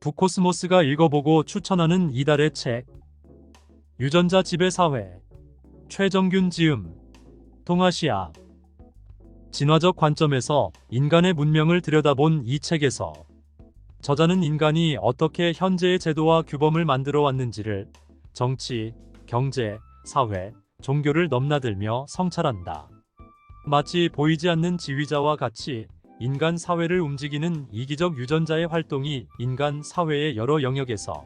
북코스모스가 읽어보고 추천하는 이달의 책. 유전자 지배 사회. 최정균 지음. 동아시아. 진화적 관점에서 인간의 문명을 들여다본 이 책에서 저자는 인간이 어떻게 현재의 제도와 규범을 만들어 왔는지를 정치, 경제, 사회, 종교를 넘나들며 성찰한다. 마치 보이지 않는 지휘자와 같이 인간 사회를 움직이는 이기적 유전자의 활동이 인간 사회의 여러 영역에서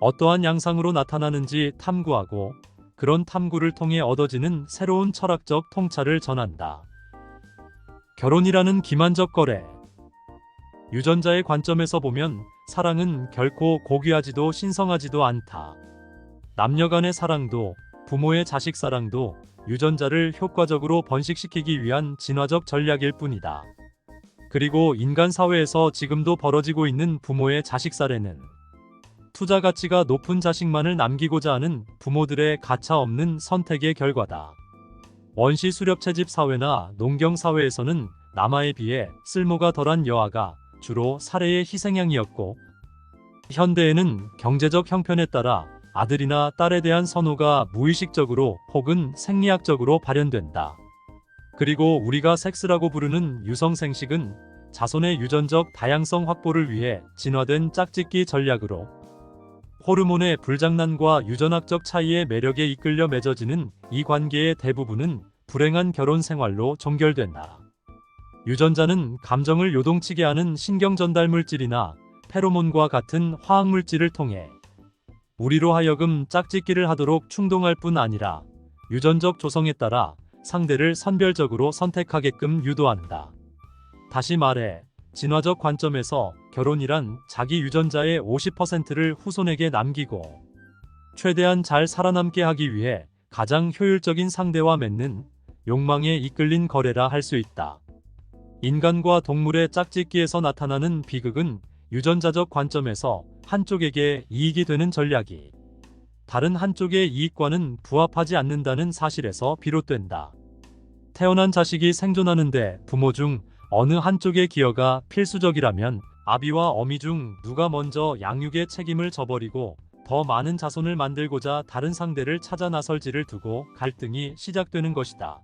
어떠한 양상으로 나타나는지 탐구하고 그런 탐구를 통해 얻어지는 새로운 철학적 통찰을 전한다. 결혼이라는 기만적 거래. 유전자의 관점에서 보면 사랑은 결코 고귀하지도 신성하지도 않다. 남녀 간의 사랑도 부모의 자식 사랑도 유전자를 효과적으로 번식시키기 위한 진화적 전략일 뿐이다. 그리고 인간 사회에서 지금도 벌어지고 있는 부모의 자식 살해는 투자 가치가 높은 자식만을 남기고자 하는 부모들의 가차 없는 선택의 결과다. 원시 수렵 채집 사회나 농경 사회에서는 남아에 비해 쓸모가 덜한 여아가 주로 살해의 희생양이었고, 현대에는 경제적 형편에 따라 아들이나 딸에 대한 선호가 무의식적으로 혹은 생리학적으로 발현된다. 그리고 우리가 섹스라고 부르는 유성생식은 자손의 유전적 다양성 확보를 위해 진화된 짝짓기 전략으로 호르몬의 불장난과 유전학적 차이의 매력에 이끌려 맺어지는 이 관계의 대부분은 불행한 결혼 생활로 종결된다. 유전자는 감정을 요동치게 하는 신경 전달 물질이나 페로몬과 같은 화학 물질을 통해 우리로 하여금 짝짓기를 하도록 충동할 뿐 아니라 유전적 조성에 따라 상대를 선별적으로 선택하게끔 유도한다. 다시 말해, 진화적 관점에서 결혼이란 자기 유전자의 50%를 후손에게 남기고 최대한 잘 살아남게 하기 위해 가장 효율적인 상대와 맺는 욕망에 이끌린 거래라 할 수 있다. 인간과 동물의 짝짓기에서 나타나는 비극은 유전자적 관점에서 한쪽에게 이익이 되는 전략이 다른 한쪽의 이익과는 부합하지 않는다는 사실에서 비롯된다. 태어난 자식이 생존하는데 부모 중 어느 한쪽의 기여가 필수적이라면 아비와 어미 중 누가 먼저 양육의 책임을 져버리고 더 많은 자손을 만들고자 다른 상대를 찾아 나설지를 두고 갈등이 시작되는 것이다.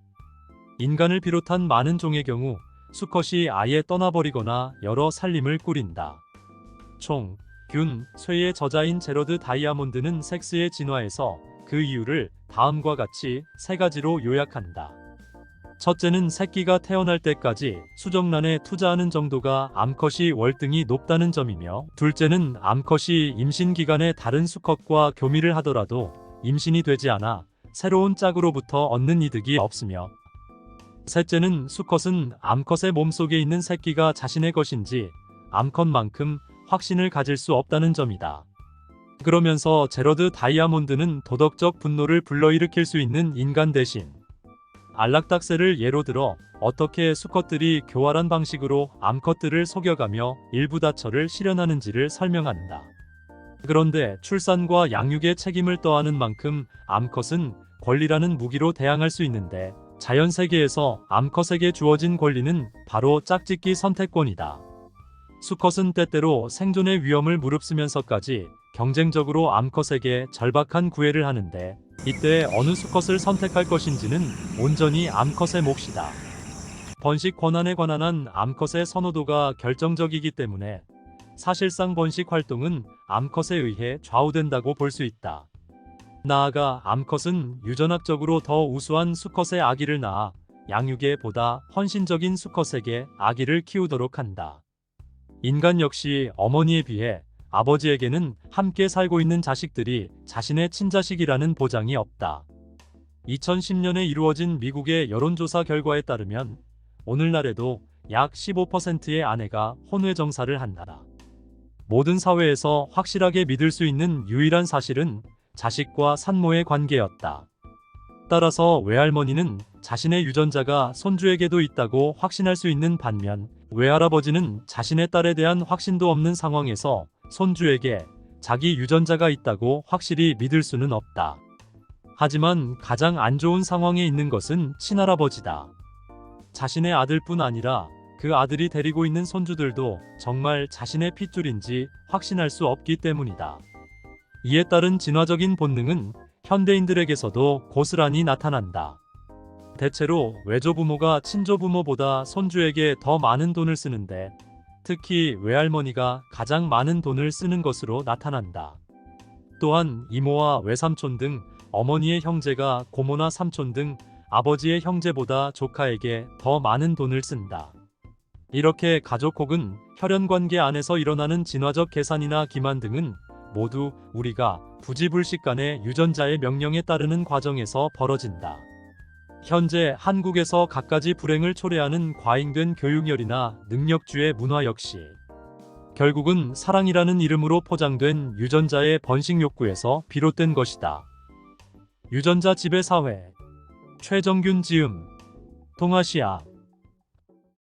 인간을 비롯한 많은 종의 경우 수컷이 아예 떠나버리거나 여러 살림을 꾸린다. 총, 균, 쇠의 저자인 제러드 다이아몬드는 섹스의 진화에서 그 이유를 다음과 같이 세 가지로 요약한다. 첫째는 새끼가 태어날 때까지 수정란에 투자하는 정도가 암컷이 월등히 높다는 점이며, 둘째는 암컷이 임신 기간에 다른 수컷과 교미를 하더라도 임신이 되지 않아 새로운 짝으로부터 얻는 이득이 없으며, 셋째는 수컷은 암컷의 몸속에 있는 새끼가 자신의 것인지 암컷만큼 확신을 가질 수 없다는 점이다. 그러면서 제러드 다이아몬드는 도덕적 분노를 불러일으킬 수 있는 인간 대신 안락닭새를 예로 들어 어떻게 수컷들이 교활한 방식으로 암컷들을 속여가며 일부 다처를 실현하는지를 설명한다. 그런데 출산과 양육의 책임을 떠안은 만큼 암컷은 권리라는 무기로 대항할 수 있는데, 자연 세계에서 암컷에게 주어진 권리는 바로 짝짓기 선택권이다. 수컷은 때때로 생존의 위험을 무릅쓰면서까지 경쟁적으로 암컷에게 절박한 구애를 하는데, 이때 어느 수컷을 선택할 것인지는 온전히 암컷의 몫이다. 번식 권한에 관한 한 암컷의 선호도가 결정적이기 때문에 사실상 번식 활동은 암컷에 의해 좌우된다고 볼 수 있다. 나아가 암컷은 유전학적으로 더 우수한 수컷의 아기를 낳아 양육에 보다 헌신적인 수컷에게 아기를 키우도록 한다. 인간 역시 어머니에 비해 아버지에게는 함께 살고 있는 자식들이 자신의 친자식이라는 보장이 없다. 2010년에 이루어진 미국의 여론조사 결과에 따르면 오늘날에도 약 15%의 아내가 혼외정사를 한다. 모든 사회에서 확실하게 믿을 수 있는 유일한 사실은 자식과 산모의 관계였다. 따라서 외할머니는 자신의 유전자가 손주에게도 있다고 확신할 수 있는 반면, 외할아버지는 자신의 딸에 대한 확신도 없는 상황에서 손주에게 자기 유전자가 있다고 확실히 믿을 수는 없다. 하지만 가장 안 좋은 상황에 있는 것은 친할아버지다. 자신의 아들뿐 아니라 그 아들이 데리고 있는 손주들도 정말 자신의 핏줄인지 확신할 수 없기 때문이다. 이에 따른 진화적인 본능은 현대인들에게서도 고스란히 나타난다. 대체로 외조부모가 친조부모보다 손주에게 더 많은 돈을 쓰는데, 특히 외할머니가 가장 많은 돈을 쓰는 것으로 나타난다. 또한 이모와 외삼촌 등 어머니의 형제가 고모나 삼촌 등 아버지의 형제보다 조카에게 더 많은 돈을 쓴다. 이렇게 가족 혹은 혈연관계 안에서 일어나는 진화적 계산이나 기만 등은 모두 우리가 부지불식 간의 유전자의 명령에 따르는 과정에서 벌어진다. 현재 한국에서 갖가지 불행을 초래하는 과잉된 교육열이나 능력주의 문화 역시 결국은 사랑이라는 이름으로 포장된 유전자의 번식 욕구에서 비롯된 것이다. 유전자 지배 사회. 최정균 지음. 동아시아.